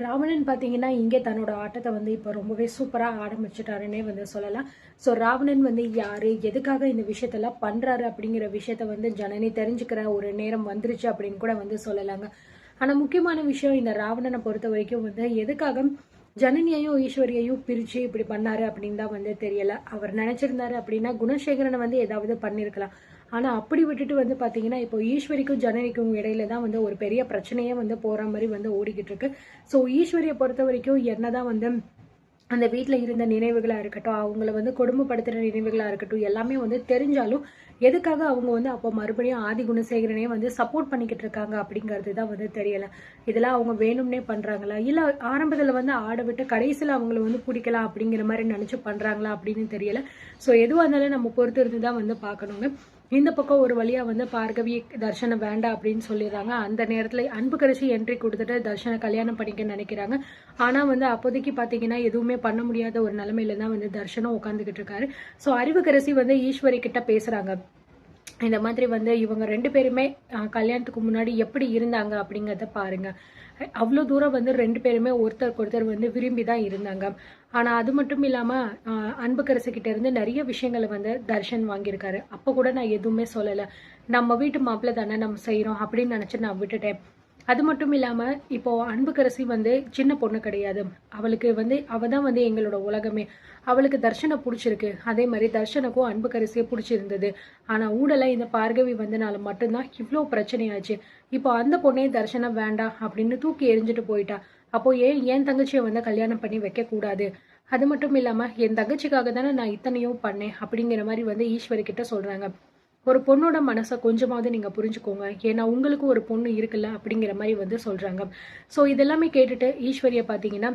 ராவணன் பார்த்தீங்கன்னா, இங்கே தன்னோட ஆட்டத்த வந்து இப்ப ரொம்பவே சூப்பரா ஆரம்பிச்சுட்டாருன்னே வந்து சொல்லலாம். ஸோ ராவணன் வந்து யாரு? எதுக்காக இந்த விஷயத்தெல்லாம் பண்றாரு? அப்படிங்கிற விஷயத்த வந்து ஜனனி தெரிஞ்சுக்கிற ஒரு நேரம் வந்துருச்சு அப்படின்னு கூட வந்து சொல்லலாங்க. ஆனா முக்கியமான விஷயம் இந்த ராவணன பொறுத்தவரைக்கும் வந்து எதுக்காக ஜனனியையும், ஈஸ்வரியையும் பிரிச்சு இப்படி பண்ணாரு அப்படின்னு தான் வந்து தெரியல. அவர் நினைச்சிருந்தாரு அப்படின்னா குணசேகரன வந்து ஏதாவது பண்ணியிருக்கலாம். ஆனா அப்படி விட்டுட்டு வந்து பாத்தீங்கன்னா, இப்போ ஈஸ்வரிக்கும் ஜனனிக்கும் இடையில தான் வந்து ஒரு பெரிய பிரச்சனையே வந்து போற மாரி வந்து ஓடிக்கிட்டு இருக்கு. ஸோ ஈஸ்வரிய பொறுத்தவரைக்கும் என்னதான் வந்து அந்த வீட்ல இருந்த நினைவுகளா இருக்கட்டும், அவங்கள வந்து கொடுமைப்படுத்துற நினைவுகளா இருக்கட்டும், எல்லாமே வந்து தெரிஞ்சாலும், எதுக்காக அவங்க வந்து அப்போ மறுபடியும் ஆதி குணசேகரனே வந்து சப்போர்ட் பண்ணிக்கிட்டு இருக்காங்க அப்படிங்கிறது தான் வந்து தெரியல. இதெல்லாம் அவங்க வேணும்னே பண்றாங்களா? இல்ல ஆரம்பத்துல வந்து ஆட விட்டு கடைசியில அவங்கள வந்து பிடிக்கலாம் அப்படிங்கிற மாரி நினைச்சு பண்றாங்களா அப்படின்னு தெரியல. ஸோ எதுவா இருந்தாலும் நம்ம பொறுத்து இருந்து தான் வந்து பார்க்கணுங்க. இந்த பக்கம் ஒரு வழியா வந்து பார்கவி தர்ஷனை வேண்டாம் அப்படின்னு சொல்லிடுறாங்க. அந்த நேரத்துல அன்புக்கரசி என்ட்ரி கொடுத்துட்டு தர்ஷனை கல்யாணம் பண்ணிக்க நினைக்கிறாங்க. ஆனா வந்து அப்போதைக்கு பாத்தீங்கன்னா எதுவுமே பண்ண முடியாத ஒரு நிலைமையில தான் வந்து தர்ஷனும் உட்காந்துக்கிட்டு இருக்காரு. சோ அறிவுக்கரசி வந்து ஈஸ்வரி கிட்ட பேசுறாங்க. இந்த மாதிரி வந்து இவங்க 2 பேருமே கல்யாணத்துக்கு முன்னாடி எப்படி இருந்தாங்க அப்படிங்கிறத பாருங்க. அவ்வளோ தூரம் வந்து 2 பேருமே ஒருத்தருக்கு ஒருத்தர் வந்து விரும்பி தான் இருந்தாங்க. ஆனா அது மட்டும் இல்லாம அன்புக்கரசு கிட்ட இருந்து நிறைய விஷயங்களை வந்து தர்ஷன் வாங்கியிருக்காரு. அப்ப கூட நான் எதுவுமே சொல்லல. நம்ம வீட்டு மாப்பிள்ளை தானே நம்ம செய்யறோம் அப்படின்னு நினைச்சு நான் விட்டுட்டேன். அது மட்டும் இல்லாம இப்போ அன்புக்கரசி வந்து சின்ன பொண்ணு கிடையாது. அவளுக்கு வந்து அவ தான் வந்து எங்களோட உலகமே. அவளுக்கு தர்ஷனை பிடிச்சிருக்கு. அதே மாதிரி தர்ஷனுக்கும் அன்புக்கரசியை பிடிச்சிருந்தது. ஆனா ஊடல இந்த பார்கவி வந்தனால மட்டும்தான் இவ்வளோ பிரச்சனையாச்சு. இப்போ அந்த பொண்ணே தர்ஷனை வேண்டாம் அப்படின்னு தூக்கி எரிஞ்சுட்டு போயிட்டா. அப்போ ஏன் என் தங்கச்சியை வந்து கல்யாணம் பண்ணி வைக்க கூடாது? அது மட்டும் இல்லாம என் தங்கச்சிக்காக தானே நான் இத்தனையும் பண்ணேன் அப்படிங்கிற மாதிரி வந்து ஈஸ்வரி கிட்ட சொல்றாங்க. ஒரு பொண்ணோட மனசை கொஞ்சமாவது நீங்க புரிஞ்சுக்கோங்க. ஏன்னா உங்களுக்கு ஒரு பொண்ணு இருக்குல்ல அப்படிங்கிற மாதிரி வந்து சொல்றாங்க. சோ இதெல்லாமே கேட்டுட்டு ஈஸ்வரிய பாத்தீங்கன்னா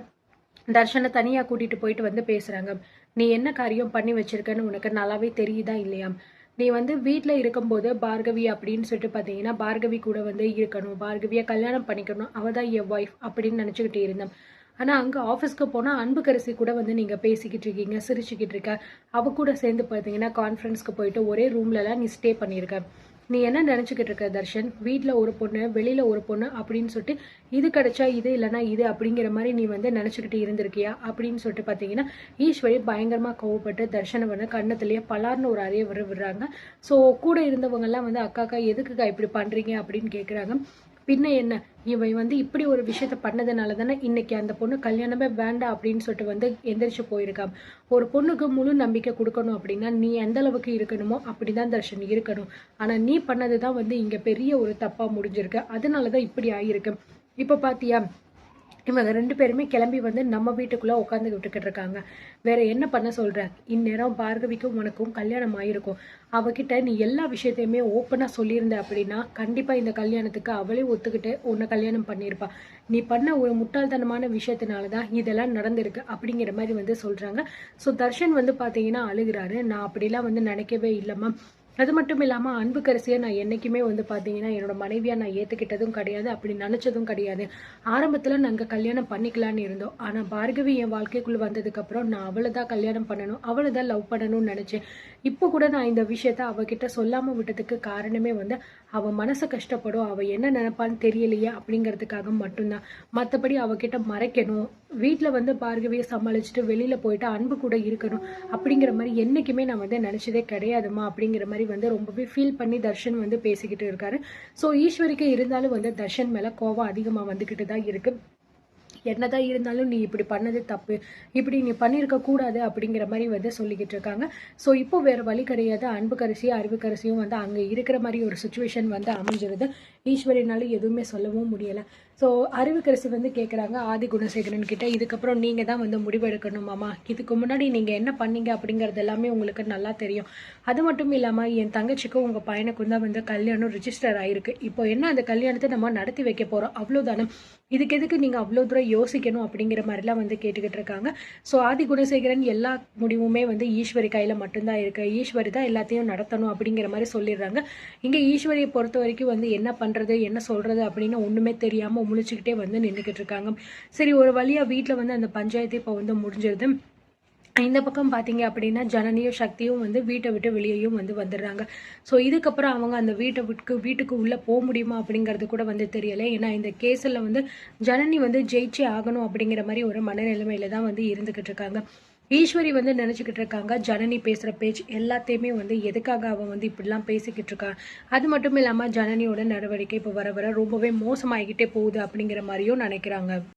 தர்ஷனை தனியா கூட்டிட்டு போயிட்டு வந்து பேசுறாங்க. நீ என்ன காரியம் பண்ணி வச்சிருக்கன்னு உனக்கு நல்லாவே தெரியுதா இல்லையா? நீ வந்து வீட்டுல இருக்கும்போது பார்கவி அப்படின்னு சொல்லிட்டு பாத்தீங்கன்னா பார்கவி கூட வந்து இருக்கணும், பார்கவிய கல்யாணம் பண்ணிக்கணும், அவதான் என் ஒய்ஃப் அப்படின்னு நினைச்சுக்கிட்டு இருந்தேன். ஆனா அங்க ஆபீஸ்க்கு போனா அன்புக்கரசி கூட வந்து நீங்க பேசிக்கிட்டு இருக்கீங்க, சிரிச்சுக்கிட்டு இருக்க. அவ கூட சேர்ந்து பாத்தீங்கன்னா கான்ஃபரன்ஸ்க்கு போயிட்டு ஒரே ரூம்ல எல்லாம் நீ ஸ்டே பண்ணிருக்க. நீ என்ன நினைச்சுக்கிட்டு இருக்க தர்ஷன்? வீட்டுல ஒரு பொண்ணு, வெளியில ஒரு பொண்ணு அப்படின்னு சொல்லிட்டு இது கிடைச்சா இது இல்லைன்னா இது அப்படிங்கிற மாதிரி நீ வந்து நினைச்சுக்கிட்டு இருந்திருக்கியா அப்படின்னு சொல்லிட்டு பாத்தீங்கன்னா ஈஸ்வரி பயங்கரமா கோவப்பட்டு தர்ஷனை வந்து கண்ணத்திலேயே பலார்னு ஒரு அறைய விடுறாங்க. சோ கூட இருந்தவங்க எல்லாம் வந்து அக்காக்கா எதுக்குக்கா இப்படி பண்றீங்க அப்படின்னு கேக்குறாங்க. பின்ன என்ன, இவன் வந்து இப்படி ஒரு விஷயத்த பண்ணதுனால தானே இன்னைக்கு அந்த பொண்ணு கல்யாணமே வேண்டாம் அப்படின்னு சொல்லிட்டு வந்து எந்திரிச்சு போயிருக்கான். ஒரு பொண்ணுக்கு முழு நம்பிக்கை கொடுக்கணும் அப்படின்னா நீ எந்த அளவுக்கு இருக்கணுமோ அப்படிதான் தர்ஷன் இருக்கணும். ஆனா நீ பண்ணதுதான் வந்து இங்க பெரிய ஒரு தப்பா முடிஞ்சிருக்கு. அதனாலதான் இப்படி ஆயிருக்கு. இப்ப பாத்தியா, இவங்க 2 பேருமே கிளம்பி வந்து நம்ம வீட்டுக்குள்ள உட்காந்து விட்டுக்கிட்டு இருக்காங்க. வேற என்ன பண்ண சொல்ற? இந்நேரம் பார்கவிக்கும் உனக்கும் கல்யாணம் ஆயிருக்கும். அவகிட்ட நீ எல்லா விஷயத்தையுமே ஓப்பனா சொல்லியிருந்த அப்படின்னா கண்டிப்பா இந்த கல்யாணத்துக்கு அவளே ஒத்துக்கிட்டு உன்னை கல்யாணம் பண்ணியிருப்பா. நீ பண்ண ஒரு முட்டாள்தனமான விஷயத்தினாலதான் இதெல்லாம் நடந்திருக்கு அப்படிங்கிற மாதிரி வந்து சொல்றாங்க. சோ தர்ஷன் வந்து பாத்தீங்கன்னா அழுகிறாரு. நான் அப்படிலாம் வந்து நினைக்கவே இல்லம்மா. அது மட்டும் இல்லாம அன்புக்கரசியை நான் என்னைக்குமே வந்து பாத்தீங்கன்னா என்னோட மனைவியா நான் ஏத்துக்கிட்டதும் கிடையாது, அப்படி நினைச்சதும் கிடையாது. ஆரம்பத்துல நாங்க கல்யாணம் பண்ணிக்கலாம்னு இருந்தோம். ஆனா பார்கவி என் வாழ்க்கைக்குள்ள வந்ததுக்கு அப்புறம் நான் அவளை தான் கல்யாணம் பண்ணணும், அவளை தான் லவ் பண்ணணும்னு நினைச்சேன். இப்போ கூட நான் இந்த விஷயத்த அவகிட்ட சொல்லாம விட்டதுக்கு காரணமே வந்து அவ மனசு கஷ்டப்படும், அவ என்ன நினைப்பான்னு தெரியலையே அப்படிங்கிறதுக்காக மட்டும்தான். மத்தபடி அவகிட்ட மறைக்கணும், வீட்டுல வந்து பார்கவியை சமாளிச்சுட்டு வெளியில போயிட்டு அன்பு கூட இருக்கணும் அப்படிங்கிற மாதிரி என்னைக்குமே நான் வந்து நினைச்சதே கிடையாதுமா அப்படிங்கிற மாதிரி வந்து ரொம்பவே ஃபீல் பண்ணி தர்ஷன் வந்து பேசிக்கிட்டு இருக்காரு. சோ ஈஸ்வரிக்கு இருந்தாலும் வந்து தர்ஷன் மேல கோவம் அதிகமா வந்துகிட்டு தான் இருக்கு. என்னதான் இருந்தாலும் நீ இப்படி பண்ணது தப்பு, இப்படி நீ பண்ணிருக்க கூடாது அப்படிங்கிற மாதிரி வந்து சொல்லிக்கிட்டு இருக்காங்க. சோ இப்போ வேற வழி கிடையாது. அன்புக்கரசியும் அறிவுக்கரசியும் வந்து அங்க இருக்கிற மாதிரி ஒரு சுச்சுவேஷன் வந்து அமைஞ்சிருது. ஈஸ்வரினால எதுவுமே சொல்லவும் முடியல. சோ அறிவுக்கரசி வந்து கேக்குறாங்க ஆதி குணசேகரன் கிட்ட, இதுக்கப்புறம் நீங்க தான் வந்து முடிவெடுக்கணுமாமா. இதுக்கு முன்னாடி நீங்க என்ன பண்ணீங்க அப்படிங்கறது எல்லாமே உங்களுக்கு நல்லா தெரியும். அது மட்டும் இல்லாம என் தங்கச்சிக்கும் உங்க பையனுக்கும் தான் வந்து கல்யாணம் ரிஜிஸ்டர் ஆயிருக்கு. இப்போ என்ன, அந்த கல்யாணத்தை நம்ம நடத்தி வைக்க போறோம், அவ்வளவுதானே. இதுக்கு எதுக்கு நீங்க அவ்வளவு தூரம் யோசிக்கணும் அப்படிங்கிற மாதிரிலாம் வந்து கேட்டுக்கிட்டு இருக்காங்க. சோ ஆதி குணசேகரன் எல்லா முடிவுமே வந்து ஈஸ்வரி கையில மட்டும்தான் இருக்கு, ஈஸ்வரி தான் எல்லாத்தையும் நடத்தணும் அப்படிங்கிற மாதிரி சொல்லிடுறாங்க. இங்க ஈஸ்வரியை பொறுத்த வரைக்கும் வந்து என்ன பண்றது என்ன சொல்றது அப்படின்னு ஒண்ணுமே தெரியாம முழிச்சுக்கிட்டே வந்து நின்றுகிட்டு இருக்காங்க. சரி, ஒரு வழியா வீட்டுல வந்து அந்த பஞ்சாயத்து இப்ப வந்து முடிஞ்சிருது. இந்த பக்கம் பார்த்தீங்க அப்படின்னா ஜனனியும் சக்தியும் வந்து வீட்டை விட்டு வெளியேயும் வந்து வந்துடுறாங்க. ஸோ இதுக்கப்புறம் அவங்க அந்த வீட்டுக்கு உள்ளே போக முடியுமா அப்படிங்கிறது கூட வந்து தெரியலை. ஏன்னா இந்த கேஸில் வந்து ஜனனி வந்து ஜெயிச்சே ஆகணும் அப்படிங்கிற மாதிரி ஒரு மனநிலைமையில தான் வந்து இருந்துக்கிட்டு இருக்காங்க. ஈஸ்வரி வந்து நினச்சிக்கிட்டு இருக்காங்க ஜனனி பேசுகிற பேச்சு எல்லாத்தையுமே வந்து எதுக்காக அவன் வந்து இப்படிலாம் பேசிக்கிட்டு இருக்கா, அது மட்டும் இல்லாமல் ஜனனியோட நடவடிக்கை இப்போ வர வர ரொம்பவே மோசமாகிக்கிட்டே போகுது அப்படிங்கிற மாதிரியும் நினைக்கிறாங்க.